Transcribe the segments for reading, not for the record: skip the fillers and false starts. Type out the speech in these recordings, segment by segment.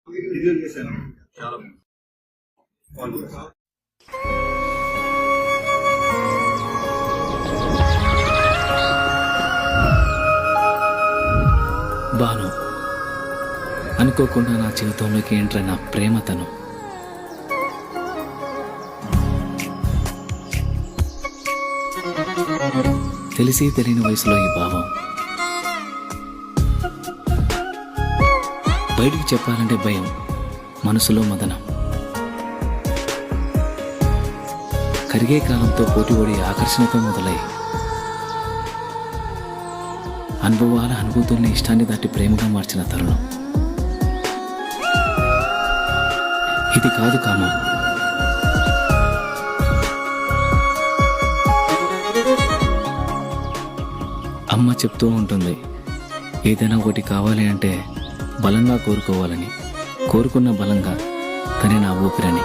చాలా బాను అనుకోకుండా నా జీవితంలోకి ఏంట్రా నా ప్రేమతను. తెలిసి తెలియని వయసులో ఈ భావం బయటికి చెప్పాలంటే భయం, మనసులో మదనం. కరిగే కాలంతో పోటీపడి ఆకర్షణతో మొదలై అనుభవాల అనుభూతుల్ని ఇష్టాన్ని దాటి ప్రేమగా మార్చిన తరుణం ఇది కాదు కామం. అమ్మ చెప్తూ ఉంటుంది, ఏదైనా ఒకటి కావాలి అంటే బలంగా కోరుకోవాలని, కోరుకున్న బలంగా తనే నా ఊపిరని.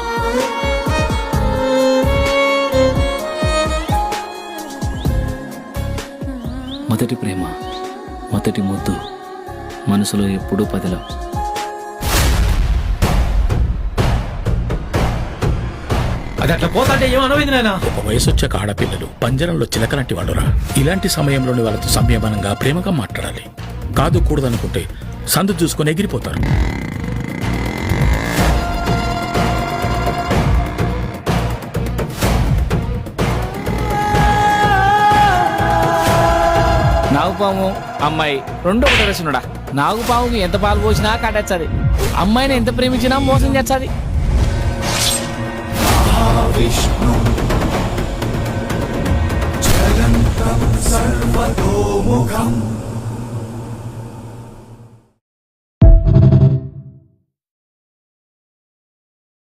మొదటి ప్రేమ, మొదటి ముద్దు మనసులో ఎప్పుడూ పదిలం. అది అట్లా పోతాంటే ఏమనమైంది నాయన. ఒక వయసు వచ్చాక ఆడపిల్లలు పంజరంలో చిలకలంటి వాడురా. ఇలాంటి సమయంలోని వాళ్ళతో సంయమనంగా ప్రేమగా మాట్లాడాలి. కాదు కూడదనుకుంటే సందు చూసుకొని ఎగిరిపోతారు. నాగుపాము అమ్మాయి రెండు ఒకటి రసునుడా. నాగుపాముకి ఎంత పాలు పోసినా కాటేస్తుంది, అమ్మాయిని ఎంత ప్రేమించినా మోసం చేస్తుంది. విష్ణు జలంతం సర్వతోముఖం